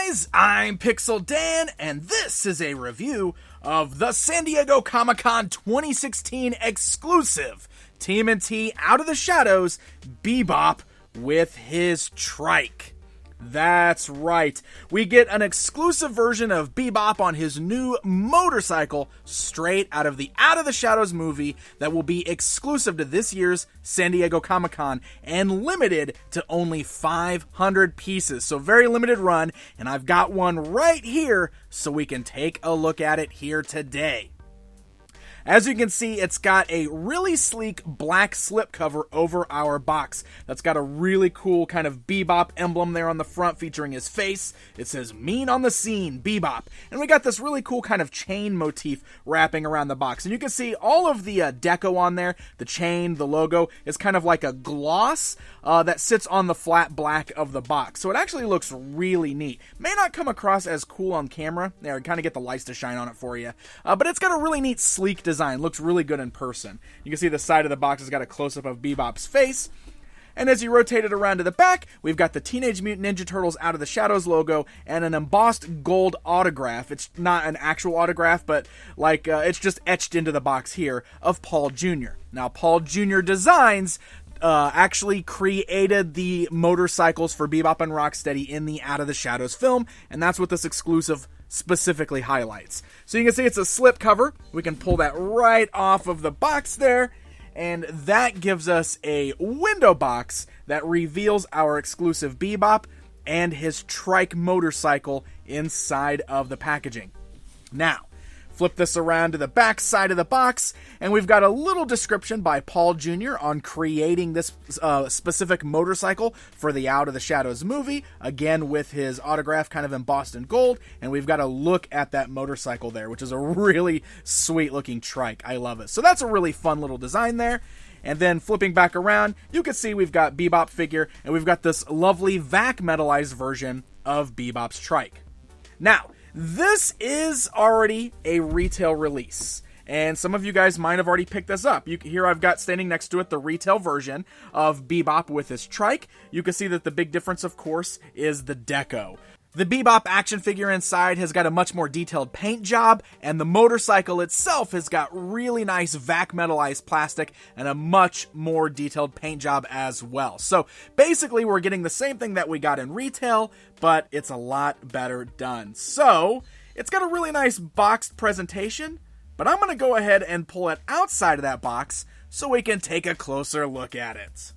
guys, I'm Pixel Dan, and this is a review of the San Diego Comic-Con 2016 exclusive TMNT Out of the Shadows Bebop with his Trike. That's right, we get an exclusive version of Bebop on his new motorcycle straight out of the Shadows movie that will be exclusive to this year's San Diego Comic-Con and limited to only 500 pieces. So very limited run, and I've got one right here so we can take a look at it here today. As you can see, it's got a really sleek black slipcover over our box. That's got a really cool kind of Bebop emblem there on the front featuring his face. It says, "Mean on the scene, Bebop." And we got this really cool kind of chain motif wrapping around the box. And you can see all of the deco on there, the chain, the logo, is kind of like a gloss that sits on the flat black of the box. So it actually looks really neat. May not come across as cool on camera. There, kind of get the lights to shine on it for you. But it's got a really neat sleek design. Looks really good in person. You can see the side of the box has got a close-up of Bebop's face. And as you rotate it around to the back, we've got the Teenage Mutant Ninja Turtles Out of the Shadows logo and an embossed gold autograph. It's not an actual autograph, but like it's just etched into the box here of Paul Jr. Now, Paul Jr. Designs actually created the motorcycles for Bebop and Rocksteady in the Out of the Shadows film, and that's what this exclusive specifically highlights. So you can see it's a slip cover. We can pull that right off of the box there, and that gives us a window box that reveals our exclusive Bebop and his Trike motorcycle inside of the packaging. Now, flip this around to the back side of the box, and we've got a little description by Paul Jr. on creating this specific motorcycle for the Out of the Shadows movie, again with his autograph kind of embossed in gold, and we've got a look at that motorcycle there, which is a really sweet looking Trike. I love it. So that's a really fun little design there. And then flipping back around, you can see we've got Bebop figure, and we've got this lovely vac metallized version of Bebop's Trike. Now, this is already a retail release, and some of you guys might have already picked this up. Here I've got standing next to it the retail version of Bebop with his Trike. You can see that the big difference, of course, is the deco. The Bebop action figure inside has got a much more detailed paint job, and the motorcycle itself has got really nice vac metallized plastic and a much more detailed paint job as well. So basically we're getting the same thing that we got in retail, but it's a lot better done. So it's got a really nice boxed presentation, but I'm going to go ahead and pull it outside of that box so we can take a closer look at it.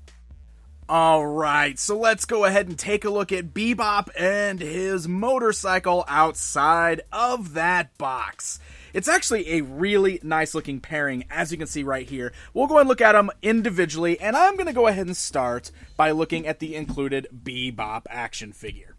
Alright, so let's go ahead and take a look at Bebop and his motorcycle outside of that box. It's actually a really nice looking pairing, as you can see right here. We'll go and look at them individually, and I'm going to go ahead and start by looking at the included Bebop action figure.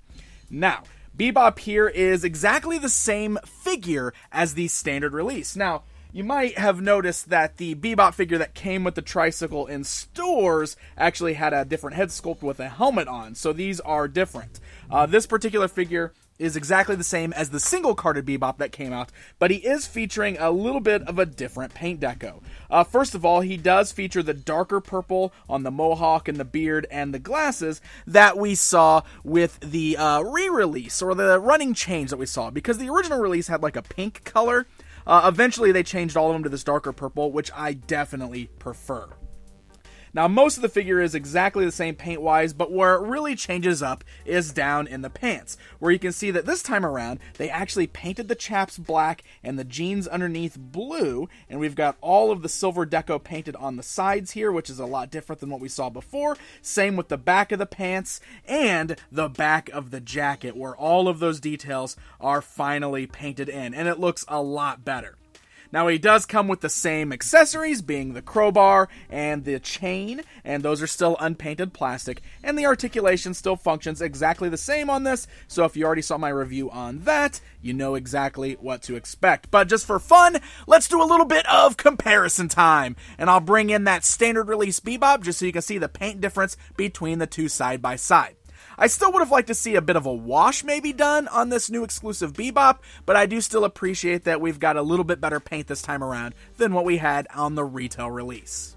Now, Bebop here is exactly the same figure as the standard release. Now, you might have noticed that the Bebop figure that came with the tricycle in stores actually had a different head sculpt with a helmet on, so these are different. This particular figure is exactly the same as the single-carded Bebop that came out, but he is featuring a little bit of a different paint deco. First of all, he does feature the darker purple on the mohawk and the beard and the glasses that we saw with the re-release, or the running change that we saw, because the original release had like a pink color. Eventually they changed all of them to this darker purple, which I definitely prefer. Now, most of the figure is exactly the same paint-wise, but where it really changes up is down in the pants, where you can see that this time around, they actually painted the chaps black and the jeans underneath blue, and we've got all of the silver deco painted on the sides here, which is a lot different than what we saw before. Same with the back of the pants and the back of the jacket, where all of those details are finally painted in, and it looks a lot better. Now, he does come with the same accessories, being the crowbar and the chain, and those are still unpainted plastic, and the articulation still functions exactly the same on this, so if you already saw my review on that, you know exactly what to expect. But just for fun, let's do a little bit of comparison time, and I'll bring in that standard release Bebop just so you can see the paint difference between the two side by side. I still would have liked to see a bit of a wash maybe done on this new exclusive Bebop, but I do still appreciate that we've got a little bit better paint this time around than what we had on the retail release.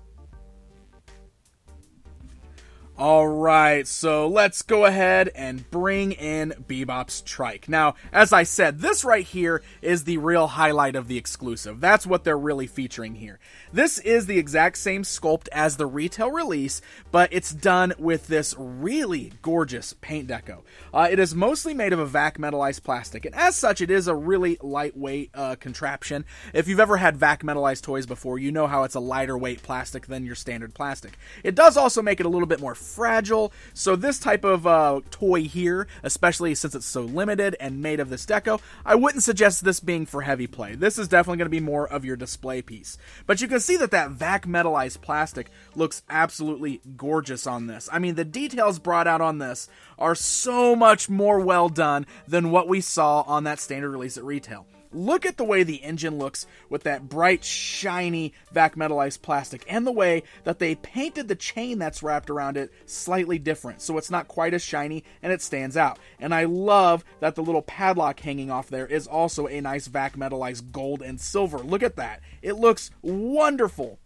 Alright, so let's go ahead and bring in Bebop's Trike. Now, as I said, this right here is the real highlight of the exclusive. That's what they're really featuring here. This is the exact same sculpt as the retail release, but it's done with this really gorgeous paint deco. It is mostly made of a vac metallized plastic, and as such, it is a really lightweight contraption. If you've ever had vac metallized toys before, you know how it's a lighter weight plastic than your standard plastic. It does also make it a little bit more fragile, so this type of toy here, especially since it's so limited and made of this deco, I wouldn't suggest this being for heavy play. This is definitely going to be more of your display piece. But you can see that vac metallized plastic looks absolutely gorgeous on this. I mean, the details brought out on this are so much more well done than what we saw on that standard release at retail. Look at the way the engine looks with that bright, shiny vac metallized plastic, and the way that they painted the chain that's wrapped around it slightly different, so it's not quite as shiny and it stands out. And I love that the little padlock hanging off there is also a nice vac metallized gold and silver. Look at that. It looks wonderful.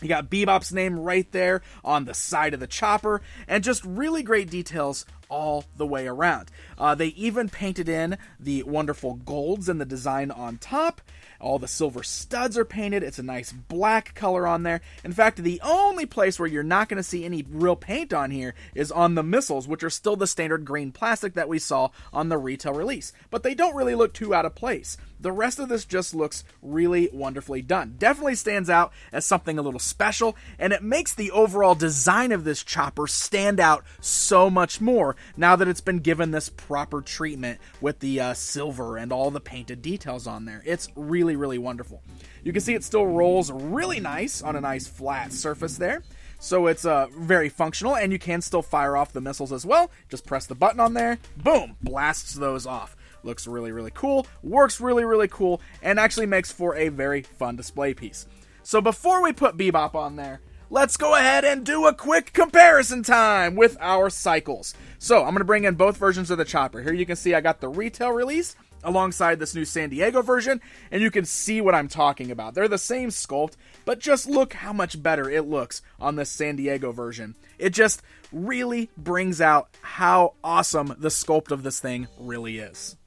You got Bebop's name right there on the side of the chopper, and just really great details all the way around. They even painted in the wonderful golds and the design on top. All the silver studs are painted. It's a nice black color on there. In fact, the only place where you're not going to see any real paint on here is on the missiles, which are still the standard green plastic that we saw on the retail release. But they don't really look too out of place. The rest of this just looks really wonderfully done. Definitely stands out as something a little special, and it makes the overall design of this chopper stand out so much more now that it's been given this proper treatment with the silver and all the painted details on there. It's really, really wonderful. You can see it still rolls really nice on a nice flat surface there. So it's very functional, and you can still fire off the missiles as well. Just press the button on there, boom, blasts those off. Looks really, really cool, works really, really cool, and actually makes for a very fun display piece. So before we put Bebop on there, let's go ahead and do a quick comparison time with our cycles. So I'm going to bring in both versions of the chopper. Here you can see I got the retail release alongside this new San Diego version, and you can see what I'm talking about. They're the same sculpt, but just look how much better it looks on the San Diego version. It just really brings out how awesome the sculpt of this thing really is.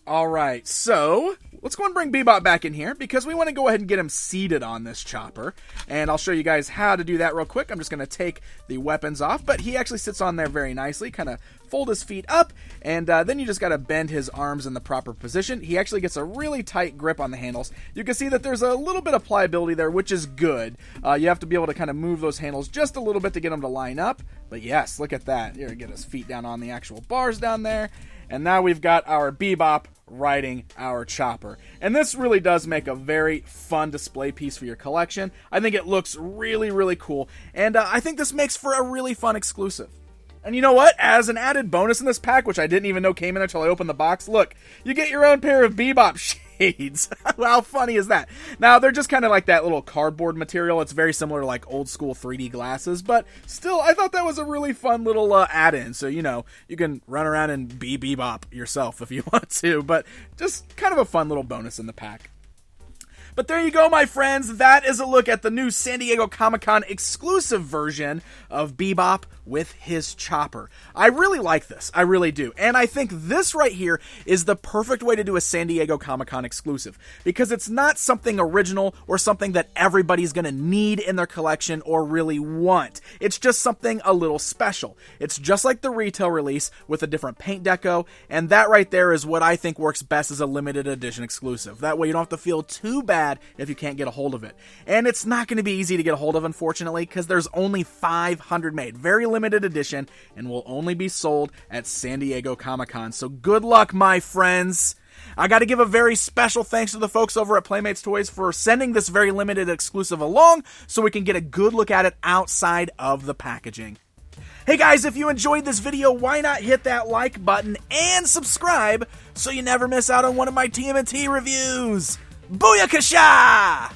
Alright, so let's go and bring Bebop back in here because we want to go ahead and get him seated on this chopper. And I'll show you guys how to do that real quick. I'm just going to take the weapons off, but he actually sits on there very nicely. Kind of fold his feet up, and then you just got to bend his arms in the proper position. He actually gets a really tight grip on the handles. You can see that there's a little bit of pliability there, which is good. You have to be able to kind of move those handles just a little bit to get them to line up. But yes, look at that. Here, get his feet down on the actual bars down there. And now we've got our Bebop riding our chopper. And this really does make a very fun display piece for your collection. I think it looks really, really cool. And I think this makes for a really fun exclusive. And you know what? As an added bonus in this pack, which I didn't even know came in until I opened the box, look, you get your own pair of Bebop shades. How funny is that? Now, they're just kind of like that little cardboard material. It's very similar to like old school 3D glasses, but still, I thought that was a really fun little add-in. So, you know, you can run around and be Bebop yourself if you want to, but just kind of a fun little bonus in the pack. But there you go, my friends. That is a look at the new San Diego Comic-Con exclusive version of Bebop with his chopper. I really like this. I really do. And I think this right here is the perfect way to do a San Diego Comic-Con exclusive, because it's not something original or something that everybody's going to need in their collection or really want. It's just something a little special. It's just like the retail release with a different paint deco, and that right there is what I think works best as a limited edition exclusive. That way you don't have to feel too bad if you can't get a hold of it. And it's not going to be easy to get a hold of, unfortunately, because there's only 500 made. Very limited edition, and will only be sold at San Diego Comic-Con. So good luck, my friends. I got to give a very special thanks to the folks over at Playmates Toys for sending this very limited exclusive along so we can get a good look at it outside of the packaging. Hey guys, if you enjoyed this video, why not hit that like button and subscribe so you never miss out on one of my TMNT reviews. Booyakasha!